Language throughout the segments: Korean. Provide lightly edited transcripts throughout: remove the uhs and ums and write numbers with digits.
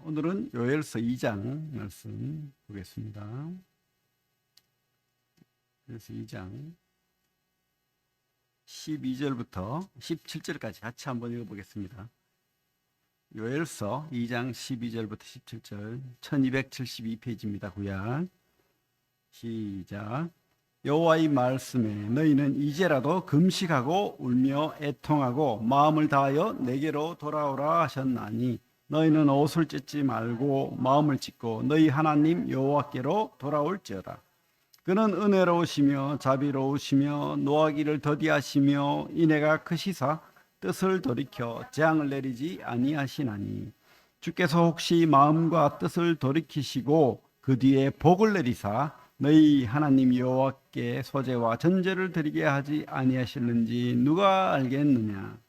오늘은 요엘서 2장 말씀 보겠습니다. 요엘서 2장 12절부터 17절까지 같이 한번 읽어보겠습니다. 요엘서 2장 12절부터 17절 1272페이지입니다. 구약 시작. 여호와의 말씀에 너희는 이제라도 금식하고 울며 애통하고 마음을 다하여 내게로 돌아오라 하셨나니 너희는 옷을 찢지 말고 마음을 찢고 너희 하나님 여호와께로 돌아올지어다. 그는 은혜로우시며 자비로우시며 노하기를 더디하시며 인애가 크시사 뜻을 돌이켜 재앙을 내리지 아니하시나니 주께서 혹시 마음과 뜻을 돌이키시고 그 뒤에 복을 내리사 너희 하나님 여호와께 소제와 전제를 드리게 하지 아니하실는지 누가 알겠느냐.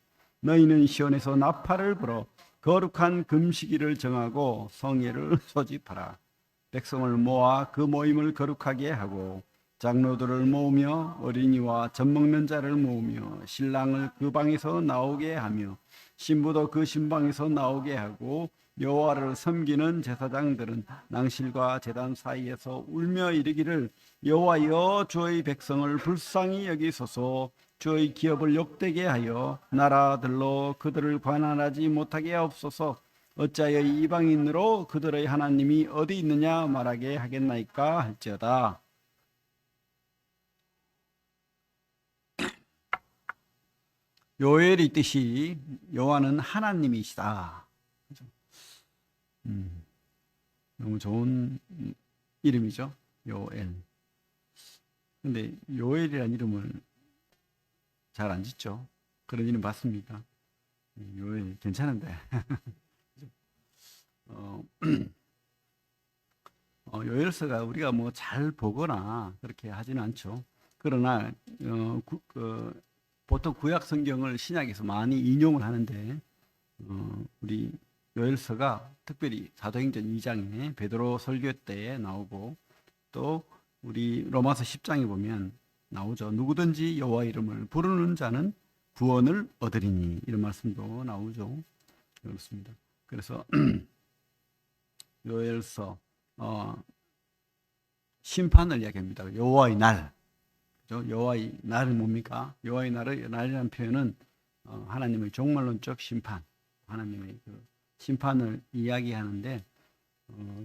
너희는 시온에서 나팔을 불어 거룩한 금식일을 정하고 성회를 소집하라. 백성을 모아 그 모임을 거룩하게 하고 장로들을 모으며 어린이와 젖먹는 자를 모으며 신랑을 그 방에서 나오게 하며 신부도 그 신방에서 나오게 하고 여호와를 섬기는 제사장들은 낭실과 제단 사이에서 울며 이르기를 여호와여 주의 백성을 불쌍히 여기소서. 주의 기업을 욕되게 하여 나라들로 그들을 관할하지 못하게 하옵소서. 어찌하여 이방인으로 그들의 하나님이 어디 있느냐 말하게 하겠나이까 할지어다. 요엘의 뜻이 여호와는 하나님이시다. 너무 좋은 이름이죠. 요엘. 근데 요엘이라는 이름을 잘 안 짓죠. 그런 이름 봤습니까? 요엘 괜찮은데. 요엘서가 우리가 뭐 잘 보거나 그렇게 하지는 않죠. 그러나 보통 구약 성경을 신약에서 많이 인용을 하는데 우리 요엘서가 특별히 사도행전 2장에 베드로 설교 때에 나오고 또 우리 로마서 10장에 보면 나오죠. 누구든지 여호와 이름을 부르는 자는 구원을 얻으리니 이런 말씀도 나오죠. 그렇습니다. 그래서 요엘서 심판을 이야기합니다. 여호와의 날, 그죠? 여호와의 날은 뭡니까? 여호와의 날이라는 표현은 하나님의 종말론적 심판, 하나님의 그 심판을 이야기하는데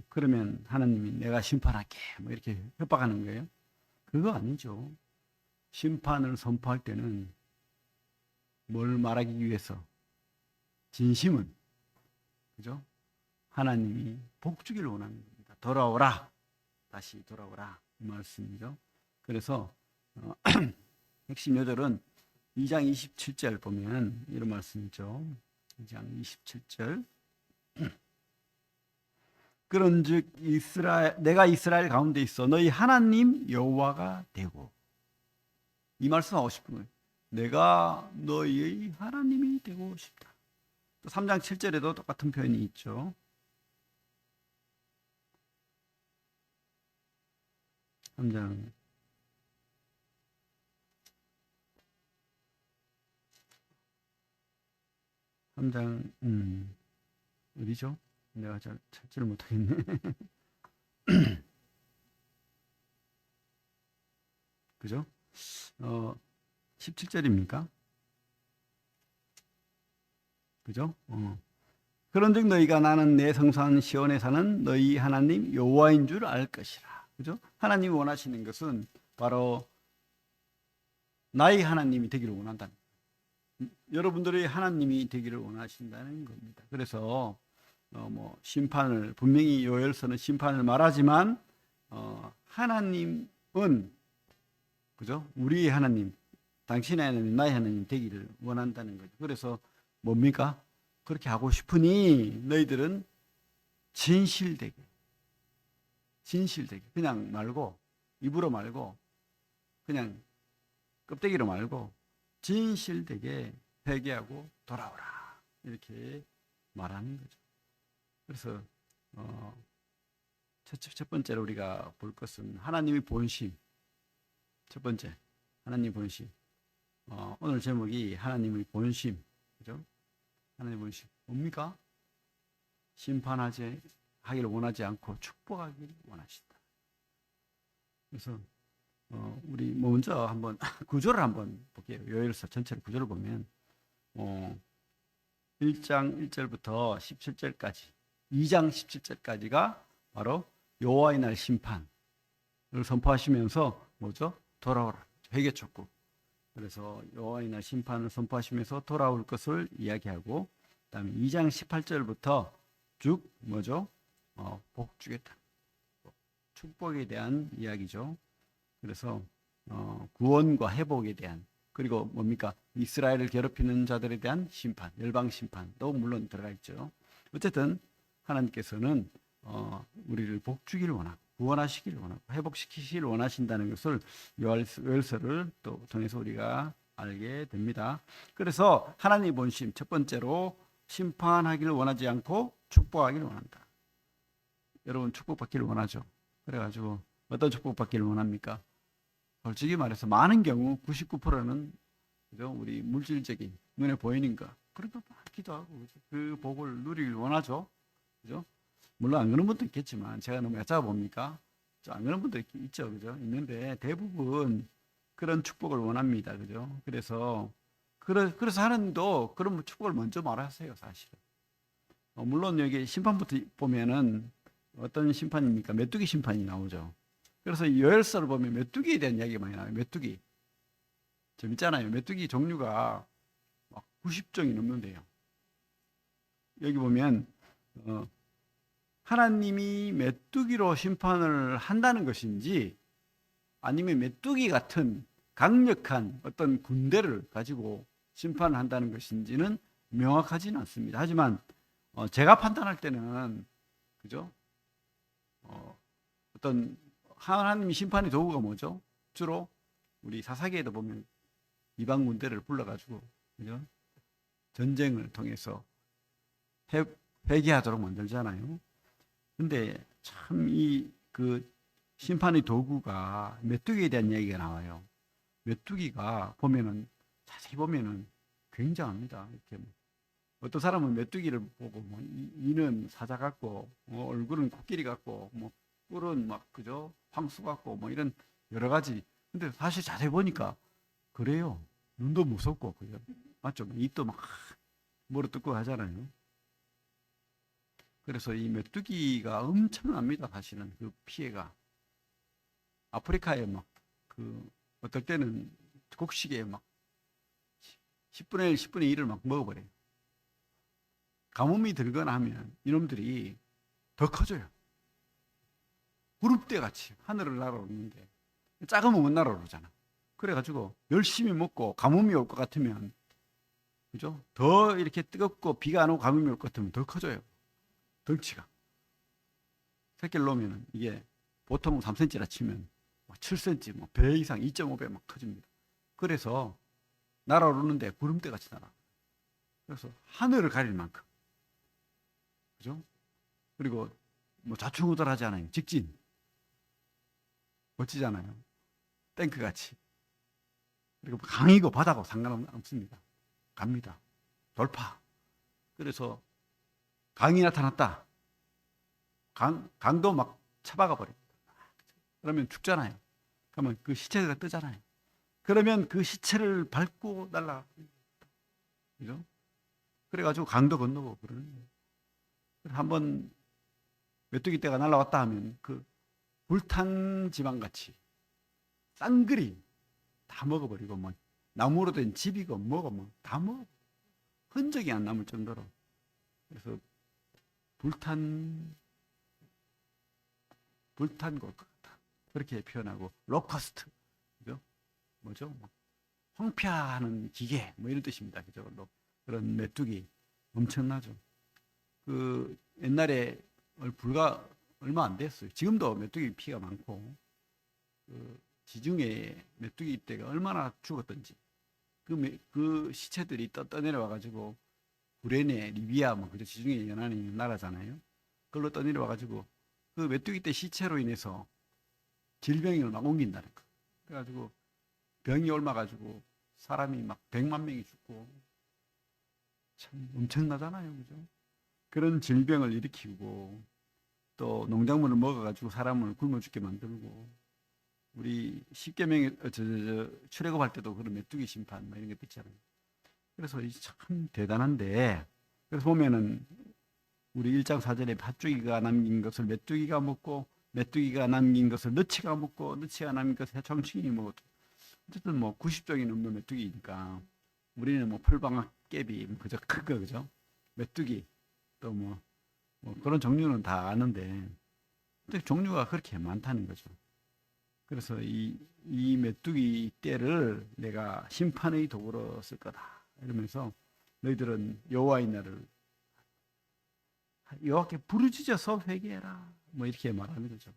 그러면 하나님이 내가 심판할게 뭐 이렇게 협박하는 거예요? 그거 아니죠. 심판을 선포할 때는 뭘 말하기 위해서? 진심은, 그죠? 하나님이 복 주기를 원하는 겁니다. 돌아오라, 다시 돌아오라 이 말씀이죠. 그래서 핵심 요절은 2장 27절 보면 이런 말씀이죠. 2장 27절. 그런즉 내가 이스라엘 가운데 있어 너희 하나님 여호와가 되고, 이 말씀 하고 싶은 거예요. 내가 너희의 하나님이 되고 싶다. 또 3장 7절에도 똑같은 표현이 있죠. 3장 3장 어디죠? 내가 잘 찾지를 못하겠네. '그죠? 17절입니까? 그죠? 그런즉 너희가 나는 내 성산 시온에 사는 너희 하나님 여호와인 줄 알 것이라. 그죠? 하나님이 원하시는 것은 바로 나의 하나님이 되기를 원한다. 여러분들의 하나님이 되기를 원하신다는 겁니다. 그래서 뭐 심판을, 분명히 요엘서는 심판을 말하지만 하나님은, 그죠? 우리의 하나님, 당신의 하나님, 나의 하나님 되기를 원한다는 거죠. 그래서 뭡니까? 그렇게 하고 싶으니 너희들은 진실되게 그냥 말고, 입으로 말고 그냥 껍데기로 말고 진실되게 회개하고 돌아오라 이렇게 말하는 거죠. 그래서 첫 번째로 우리가 볼 것은 하나님의 본심. 첫 번째, 하나님의 본심. 오늘 제목이 하나님의 본심, 그죠? 하나님의 본심 뭡니까? 심판하지 하기를 원하지 않고 축복하기를 원하신다. 그래서 우리 먼저 한번 구조를 한번 볼게요. 요엘서 전체를 구조를 보면 1장 1절부터 17절까지 2장 17절까지가 바로 여호와의 날 심판을 선포하시면서 뭐죠? 돌아오라. 회개 촉구. 그래서 여호와의 날 심판을 선포하시면서 돌아올 것을 이야기하고 그다음에 2장 18절부터 쭉 뭐죠? 복 주겠다. 축복에 대한 이야기죠. 그래서 구원과 회복에 대한 그리고 뭡니까? 이스라엘을 괴롭히는 자들에 대한 심판, 열방 심판도 물론 들어가 있죠. 어쨌든 하나님께서는 우리를 복 주기를 원하고 구원하시기를 원하고 회복시키시기를 원하신다는 것을 요엘서를 또 통해서 우리가 알게 됩니다. 그래서 하나님의 본심 첫 번째로 심판하기를 원하지 않고 축복하기를 원한다. 여러분 축복받기를 원하죠. 그래가지고 어떤 축복받기를 원합니까? 솔직히 말해서 많은 경우 99%는 그죠? 우리 물질적인 눈에 보이는 거 그런 거 받기도 하고 그죠? 그 복을 누리길 원하죠. 그죠? 물론 안 그런 분도 있겠지만 제가 너무 얕잡아 봅니까? 안 그런 분도 있죠. 그죠? 있는데 대부분 그런 축복을 원합니다. 그죠? 그래서 하나님도 그런 축복을 먼저 말하세요, 사실은. 물론 여기 심판부터 보면은 어떤 심판입니까? 메뚜기 심판이 나오죠. 그래서 요엘서를 보면 메뚜기에 대한 이야기가 많이 나와요. 메뚜기. 재밌잖아요. 메뚜기 종류가 막 90종이 넘는데요. 여기 보면 하나님이 메뚜기로 심판을 한다는 것인지 아니면 메뚜기 같은 강력한 어떤 군대를 가지고 심판을 한다는 것인지는 명확하지는 않습니다. 하지만 제가 판단할 때는 그죠? 어떤 하나님이 심판의 도구가 뭐죠? 주로 우리 사사기에도 보면 이방 군대를 불러가지고 그죠? 전쟁을 통해서 회개하도록 만들잖아요. 근데 참 이 그 심판의 도구가 메뚜기에 대한 얘기가 나와요. 메뚜기가 보면은 자세히 보면은 굉장합니다. 이렇게 어떤 사람은 메뚜기를 보고 뭐 이는 사자 같고 얼굴은 코끼리 같고 뭐 뿔은 막 그죠 황수 같고 뭐 이런 여러 가지. 근데 사실 자세히 보니까 그래요. 눈도 무섭고 그죠 맞죠? 입도 막 물어뜯고 하잖아요. 그래서 이 메뚜기가 엄청납니다. 사실은 그 피해가 아프리카에 막 그 어떨 때는 곡식에 막 10분의 1, 10분의 1을 막 먹어버려요. 가뭄이 들거나 하면 이놈들이 더 커져요. 구름대 같이 하늘을 날아오르는데 작으면 못 날아오르잖아. 그래가지고 열심히 먹고 가뭄이 올 것 같으면 그죠? 더 이렇게 뜨겁고 비가 안 오고 가뭄이 올 것 같으면 더 커져요. 덩치가. 새끼를 놓으면 이게 보통 3cm라 치면 7cm, 뭐 배 이상 2.5배 막 커집니다. 그래서 날아오르는데 구름대 같이 날아. 그래서 하늘을 가릴 만큼. 그죠? 그리고 뭐 좌충우돌하지 않아요. 직진. 멋지잖아요. 탱크 같이. 그리고 강이고 바다고 상관없습니다. 갑니다. 돌파. 그래서 강이 나타났다. 강도 막 쳐박아 버립니다. 그러면 죽잖아요. 그러면 그 시체가 뜨잖아요. 그러면 그 시체를 밟고 날아가. 그죠? 그래가지고 강도 건너고 그러는 거예요. 한번 메뚜기 떼가 날아왔다 하면 그 불탄 지방같이 쌍그리 다 먹어버리고 뭐 나무로 된 집이고 뭐고 뭐 다 먹어. 흔적이 안 남을 정도로. 그래서 불탄 골것 같다. 그렇게 표현하고 로커스트. 그죠? 뭐죠? 황폐하는 기계 뭐 이런 뜻입니다. 그죠? 그런 메뚜기 엄청나죠. 그 옛날에 얼마 안 됐어요. 지금도 메뚜기 피가 많고 그 지중해 메뚜기 떼가 얼마나 죽었던지 그 시체들이 떠내려와 가지고 구레네, 리비아 뭐 그죠? 지중해 연안에 있는 나라잖아요. 그걸로 떠내려와 가지고 그 메뚜기 떼 시체로 인해서 질병을 막 옮긴다는 거. 그래가지고 병이 옮아가지고 사람이 막 100만 명이 죽고 참 엄청나잖아요, 그죠? 그런 질병을 일으키고 또 농작물을 먹어가지고 사람을 굶어 죽게 만들고 우리 십계명에 출애굽할 때도 그런 메뚜기 심판 이런 것도 있잖아요. 그래서 참 대단한데 그래서 보면은 우리 1장 4절에 팥죽이가 남긴 것을 메뚜기가 먹고 메뚜기가 남긴 것을 너치가 먹고 너치가 남긴 것을 해충이 먹었죠. 어쨌든 뭐 90종이 넘는 메뚜기니까 우리는 뭐 풀방학 깨비 그저 큰 거 그죠? 메뚜기 또 뭐 그런 종류는 다 아는데 종류가 그렇게 많다는 거죠. 그래서 이 메뚜기 떼를 내가 심판의 도구로 쓸 거다 이러면서 너희들은 여호와의 날을 여호와께 부르짖어서 회개해라 뭐 이렇게 말하는 거죠.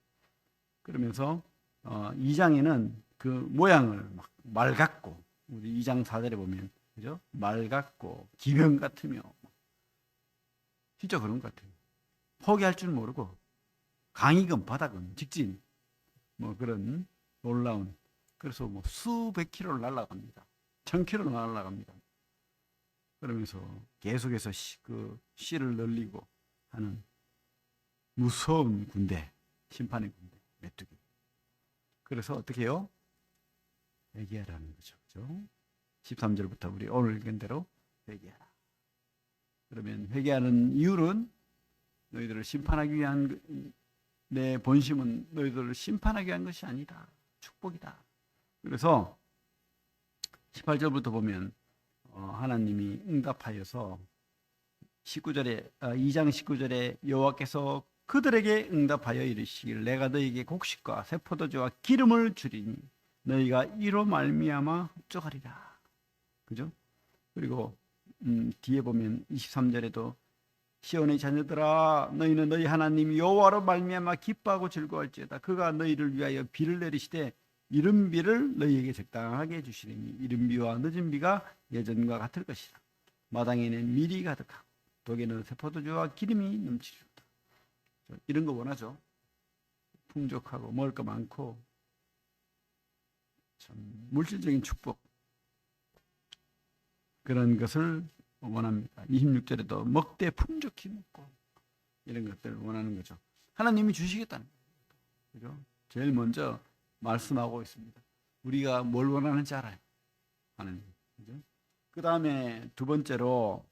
그러면서 2장에는 그 모양을 막 말 같고 우리 2장 4절에 보면 그죠? 말 같고 기병 같으며 진짜 그런 것 같아요. 포기할 줄 모르고 강이건 바닥은 직진 뭐 그런 놀라운 그래서 뭐 수백 킬로를 날아갑니다. 1000킬로를 날아갑니다. 그러면서 계속해서 그 씨를 늘리고 하는 무서운 군대, 심판의 군대, 메뚜기. 그래서 어떻게 해요? 회개하라는 거죠. 그죠? 13절부터 우리 오늘 읽은 대로 회개하라. 그러면 회개하는 이유는 너희들을 심판하기 위한 내 본심은 너희들을 심판하기 위한 것이 아니다. 축복이다. 그래서 18절부터 보면 하나님이 응답하여서 2장 19절에 여호와께서 그들에게 응답하여 이르시기를 내가 너희에게 곡식과 새 포도주와 기름을 주리니 너희가 이로 말미암아 흡족하리라. 그죠? 그리고 뒤에 보면 23절에도 시온의 자녀들아 너희는 너희 하나님 여호와로 말미암아 기뻐하고 즐거워할지어다. 그가 너희를 위하여 비를 내리시되 이른 비를 너희에게 적당하게 주시리니 이른 비와 늦은 비가 예전과 같을 것이라. 마당에는 밀이 가득하고 독에는 새 포도주와 기름이 넘치리로다. 이런 거 원하죠. 풍족하고 먹을 거 많고 참 물질적인 축복 그런 것을 원합니다. 26절에도 먹되 풍족히 먹고 이런 것들을 원하는 거죠. 하나님이 주시겠다는 거죠. 제일 먼저 말씀하고 있습니다. 우리가 뭘 원하는지 알아요. 하나님. 그죠? 그 다음에 두 번째로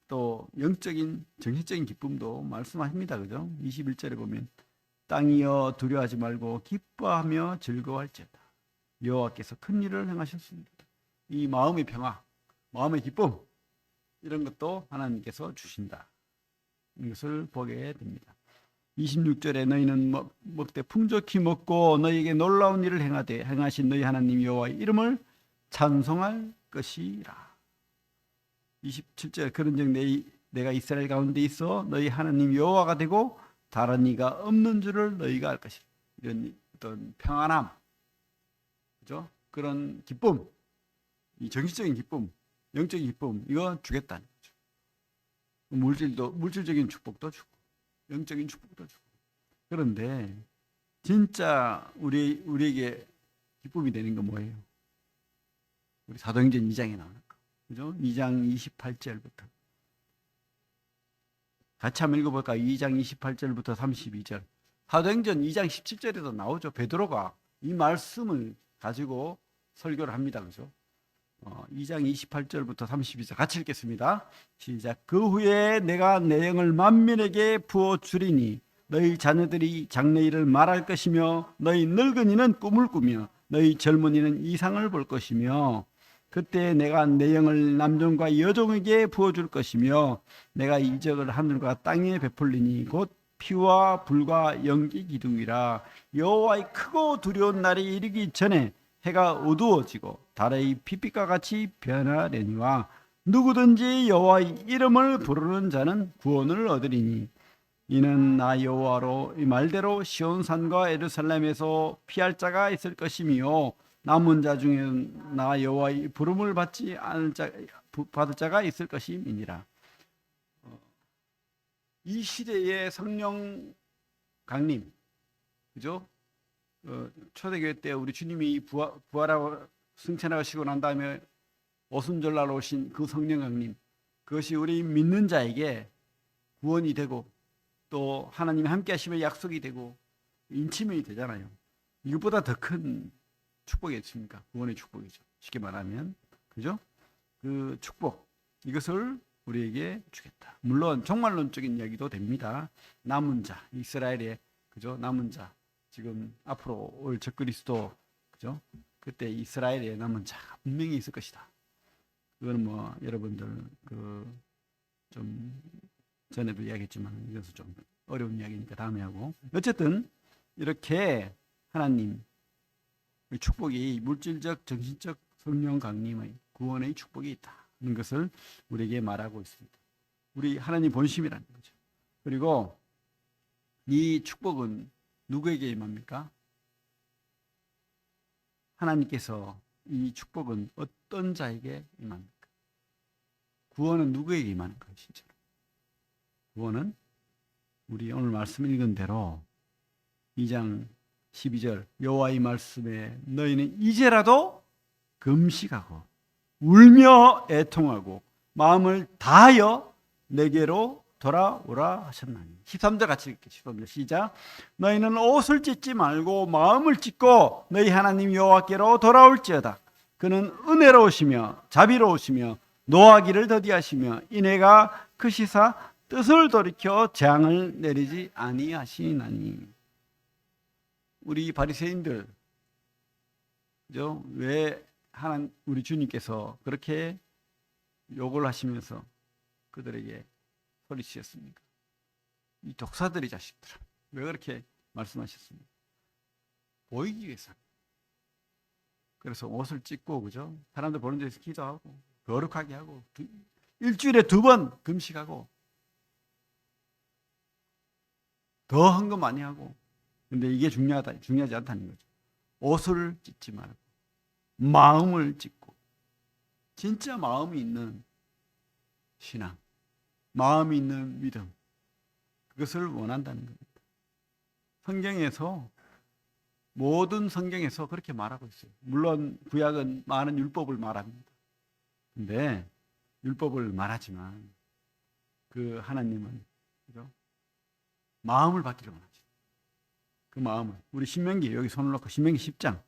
또 영적인 정신적인 기쁨도 말씀하십니다. 그죠? 21절에 보면 땅이여 두려워하지 말고 기뻐하며 즐거워할지어다. 여호와께서 큰 일을 행하셨습니다. 이 마음의 평화, 마음의 기쁨 이런 것도 하나님께서 주신다. 이것을 보게 됩니다. 26절에 너희는 먹되 풍족히 먹고 너희에게 놀라운 일을 행하신 너희 하나님 여호와의 이름을 찬송할 것이라. 27절 그런즉 내가 이스라엘 가운데 있어 너희 하나님 여호와가 되고 다른 이가 없는 줄을 너희가 알 것이라. 이런 어떤 평안함, 그죠? 그런 기쁨, 이 정신적인 기쁨, 영적인 기쁨 이거 주겠다는 거죠. 물질적인 축복도 주고 영적인 축복도 주고. 그런데 진짜 우리에게 기쁨이 되는 건 뭐예요? 우리 사도행전 2장에 나오는 거. 그죠? 2장 28절부터. 같이 한번 읽어볼까요? 2장 28절부터 32절. 사도행전 2장 17절에도 나오죠. 베드로가 이 말씀을 가지고 설교를 합니다. 그죠? 2장 28절부터 32절 같이 읽겠습니다. 시작. 그 후에 내가 내 영을 만민에게 부어 주리니 너희 자녀들이 장래일을 말할 것이며 너희 늙은이는 꿈을 꾸며 너희 젊은이는 이상을 볼 것이며 그때 내가 내 영을 남종과 여종에게 부어줄 것이며 내가 이적을 하늘과 땅에 베풀리니 곧 피와 불과 연기 기둥이라. 여호와의 크고 두려운 날이 이르기 전에 해가 어두워지고 달의 빛빛과 같이 변하려니와 누구든지 여호와의 이름을 부르는 자는 구원을 얻으리니 이는 나 여호와로 이 말대로 시온산과 예루살렘에서 피할 자가 있을 것이며 남은 자 중에는 나 여호와의 부름을 받지 않을 받을 자가 있을 것임이니라. 이 시대의 성령 강림, 그죠? 초대교회 때 우리 주님이 부활하고 승천하시고 난 다음에 오순절날 오신 그 성령 강림, 그것이 우리 믿는 자에게 구원이 되고 또 하나님이 함께 하시면 약속이 되고 인치면이 되잖아요. 이것보다 더 큰 축복이 있습니까? 구원의 축복이죠. 쉽게 말하면. 그죠? 그 축복 이것을 우리에게 주겠다. 물론 종말론적인 이야기도 됩니다. 남은 자, 이스라엘의 그죠? 남은 자. 지금 앞으로 올 적그리스도 그죠? 그때 이스라엘의 남은 자가 분명히 있을 것이다. 그거는 뭐 여러분들 그 좀 전에도 이야기했지만 이것은 좀 어려운 이야기니까 다음에 하고. 어쨌든 이렇게 하나님 축복이 물질적, 정신적, 성령 강림의 구원의 축복이 있다는 것을 우리에게 말하고 있습니다. 우리 하나님 본심이라는 거죠. 그리고 이 축복은 누구에게 임합니까? 하나님께서 이 축복은 어떤 자에게 임합니까? 구원은 누구에게 임하는 거예요, 진짜로? 구원은 우리 오늘 말씀 읽은 대로 2장 12절 여호와의 말씀에 너희는 이제라도 금식하고 울며 애통하고 마음을 다하여 내게로 돌아오라 하셨나니. 13절 같이 읽겠습니다. 13절 시작. 너희는 옷을 찢지 말고 마음을 찢고 너희 하나님 여호와께로 돌아올지어다. 그는 은혜로우시며 자비로우시며 노하기를 더디하시며 인애가 크시사 뜻을 돌이켜 재앙을 내리지 아니하시나니. 우리 바리새인들 그죠? 왜 하나님 우리 주님께서 그렇게 욕을 하시면서 그들에게 소리치셨습니까? 이 독사들의 자식들 왜 그렇게 말씀하셨습니까? 보이기 위해서. 그래서 옷을 찢고 그죠? 사람들 보는 데서 기도하고 거룩하게 하고 일주일에 2번 금식하고 더 헌금 많이 하고. 근데 이게 중요하지 않다는 거죠. 옷을 찢지 말고 마음을 찢고 진짜 마음이 있는 신앙, 마음이 있는 믿음 그것을 원한다는 겁니다. 성경에서 모든 성경에서 그렇게 말하고 있어요. 물론 구약은 많은 율법을 말합니다. 근데 율법을 말하지만 그 하나님은 그죠? 마음을 받기를 원하죠. 그 마음을 우리 신명기 여기 손을 놓고 신명기 10장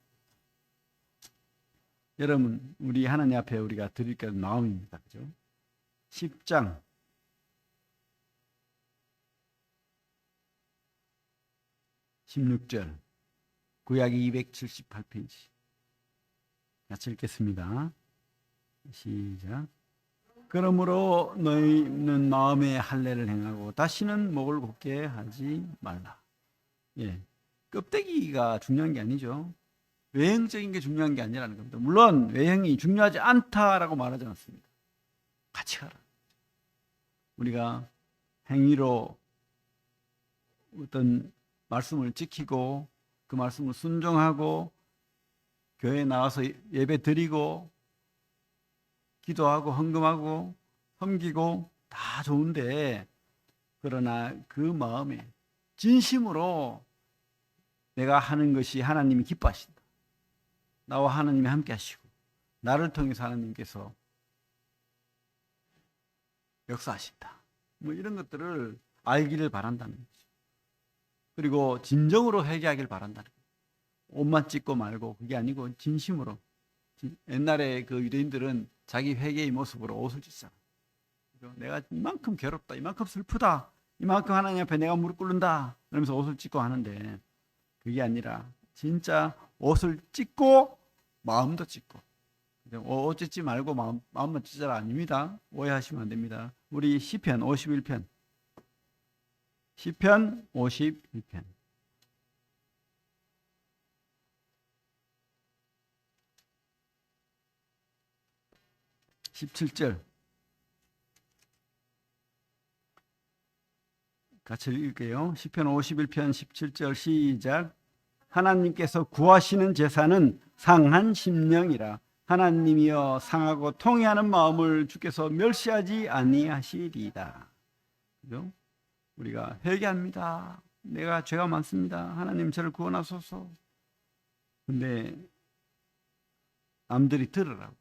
여러분 우리 하나님 앞에 우리가 드릴 게 마음입니다. 그죠? 10장 16절 구약이 278페이지 같이 읽겠습니다. 시작. 그러므로 너희는 마음에 할례를 행하고 다시는 목을 곱게 하지 말라. 예, 껍데기가 중요한 게 아니죠. 외형적인 게 중요한 게 아니라는 겁니다. 물론 외형이 중요하지 않다라고 말하지 않습니다. 같이 가라. 우리가 행위로 어떤 말씀을 지키고 그 말씀을 순종하고 교회에 나와서 예배 드리고 기도하고 헌금하고 섬기고 다 좋은데 그러나 그 마음에 진심으로 내가 하는 것이 하나님이 기뻐하신다. 나와 하나님이 함께 하시고 나를 통해서 하나님께서 역사하신다. 뭐 이런 것들을 알기를 바란다는 거죠. 그리고 진정으로 회개하길 바란다는 거예요. 옷만 찢고 말고 그게 아니고 진심으로. 옛날에 그 유대인들은 자기 회개의 모습으로 옷을 찢잖아. 내가 이만큼 괴롭다, 이만큼 슬프다, 이만큼 하나님 앞에 내가 무릎 꿇는다 그러면서 옷을 찢고 하는데 그게 아니라 진짜 옷을 찢고 마음도 찢고. 옷 찢지 말고 마음만 찢어라 아닙니다. 오해하시면 안 됩니다. 우리 시편 51편 시편 51편 17절 같이 읽을게요. 시편 51편 17절 시작. 하나님께서 구하시는 제사는 상한 심령이라. 하나님이여 상하고 통회하는 마음을 주께서 멸시하지 아니하시리이다. 그죠? 우리가 회개합니다. 내가 죄가 많습니다. 하나님 저를 구원하소서. 근데 남들이 들으라고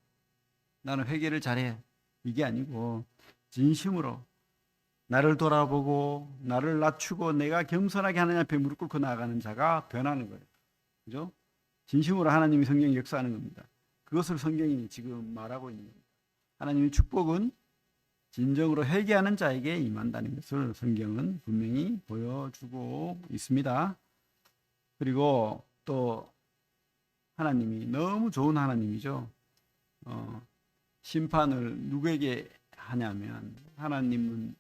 나는 회개를 잘해 이게 아니고 진심으로 나를 돌아보고 나를 낮추고 내가 겸손하게 하나님 앞에 무릎 꿇고 나아가는 자가 변하는 거예요. 그죠? 진심으로 하나님이 성경에 역사하는 겁니다. 그것을 성경이 지금 말하고 있는 겁니다. 하나님의 축복은 진정으로 회개하는 자에게 임한다는 것을 성경은 분명히 보여주고 있습니다. 그리고 또 하나님이 너무 좋은 하나님이죠. 심판을 누구에게 하냐면 하나님은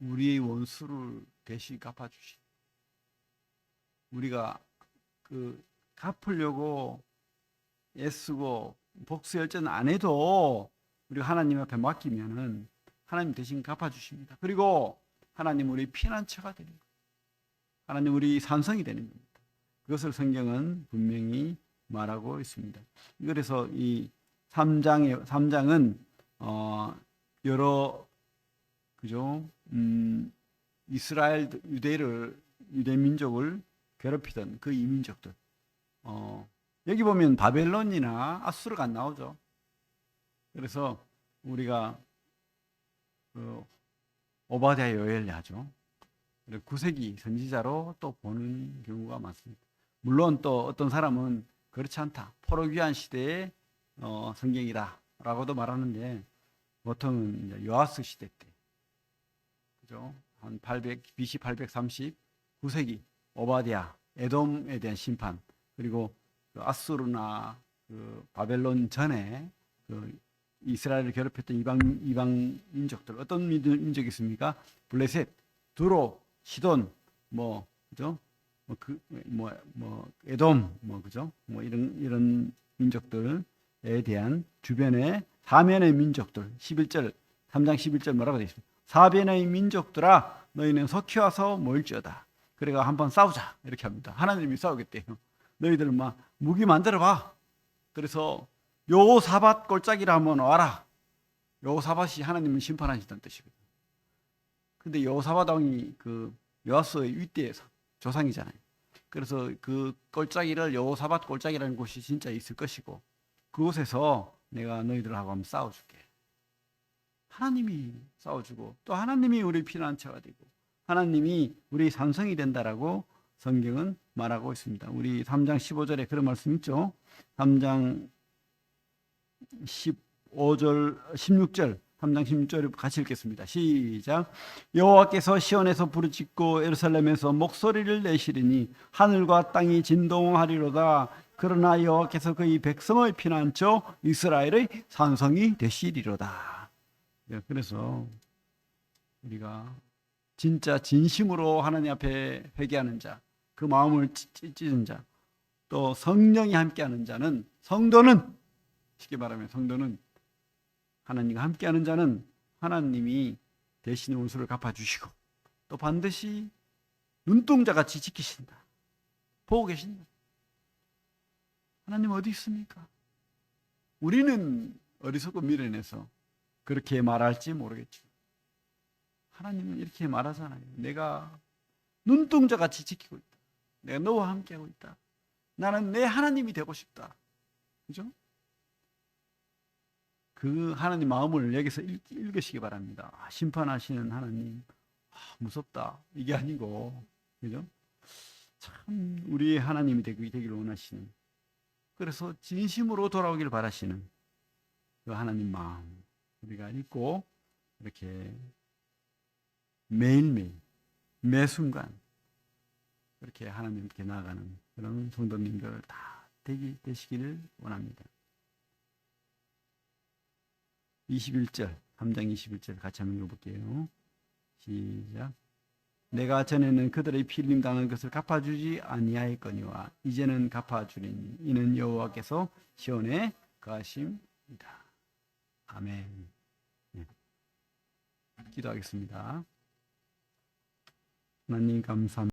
우리의 원수를 대신 갚아주시. 우리가 그 갚으려고 애쓰고 복수열전 안 해도 우리가 하나님 앞에 맡기면은 하나님 대신 갚아주십니다. 그리고 하나님 우리 피난처가 되는 거예요. 하나님 우리 산성이 되는 겁니다. 그것을 성경은 분명히 말하고 있습니다. 그래서 이 3장은 여러 그죠? 이스라엘 유대 민족을 괴롭히던 그 이민족들. 여기 보면 바벨론이나 아수르가 안 나오죠. 그래서 우리가 그 오바댜 요엘을 하죠. 구세기 선지자로 또 보는 경우가 많습니다. 물론 또 어떤 사람은 그렇지 않다. 포로귀환 시대의 성경이다라고도 말하는데 보통은 이제 요아스 시대 때, 그죠? 한 800 BC 830 9세기 오바댜 에돔에 대한 심판 그리고 그 아수르나 그 바벨론 전에 그 이스라엘을 괴롭혔던 이방 민족들 어떤 민족이 있습니까? 블레셋, 두로, 시돈, 그죠? 에돔, 그죠? 이런 민족들에 대한 주변의 사면의 민족들 11절 3장 11절 뭐라고 되어 있습니까? 사변의 민족들아 너희는 속히 와서 모일지어다. 그래가 한번 싸우자 이렇게 합니다. 하나님이 싸우겠대요. 너희들 막 무기 만들어 봐. 그래서 여호사밧 골짜기를 한번 와라. 여호사밧이 하나님을 심판하시다는 뜻이거든요. 근데 여호사밧 왕이 그 요아스의 윗대에서 조상이잖아요. 그래서 그 골짜기를 여호사밧 골짜기라는 곳이 진짜 있을 것이고 그곳에서 내가 너희들하고 한번 싸워줄게. 하나님이 싸워주고 또 하나님이 우리 피난처가 되고 하나님이 우리 산성이 된다라고 성경은 말하고 있습니다. 우리 3장 15절에 그런 말씀 있죠. 3장 15절 16절 3장 16절 같이 읽겠습니다. 시작. 여호와께서 시온에서 부르짖고 예루살렘에서 목소리를 내시리니 하늘과 땅이 진동하리로다. 그러나 여호와께서 그의 백성의 피난처 이스라엘의 산성이 되시리로다. 그래서 우리가 진짜 진심으로 하나님 앞에 회개하는 자, 그 마음을 찢은 자, 또 성령이 함께하는 자는 성도는 쉽게 말하면 성도는 하나님과 함께하는 자는 하나님이 대신 원수를 갚아주시고 또 반드시 눈동자같이 지키신다. 보고 계신다. 하나님 어디 있습니까? 우리는 어리석고 미련해서 그렇게 말할지 모르겠죠. 하나님은 이렇게 말하잖아요. 내가 눈동자같이 지키고 있다. 내가 너와 함께하고 있다. 나는 내 하나님이 되고 싶다. 그죠? 그 하나님 마음을 여기서 읽으시기 바랍니다. 심판하시는 하나님, 무섭다. 이게 아니고, 그죠? 참 우리의 하나님이 되기를 원하시는. 그래서 진심으로 돌아오길 바라시는 그 하나님 마음 우리가 읽고 이렇게 매일매일 매 순간 그렇게 하나님께 나아가는 그런 성도님들 다 되시기를 원합니다. 21절 3장 21절 같이 한번 읽어볼게요. 시작. 내가 전에는 그들의 피 흘림 당한 것을 갚아주지 아니하였거니와 이제는 갚아주리니 이는 여호와께서 시온에 거하심이다. 아멘. 네. 기도하겠습니다. 하나님 감사합니다.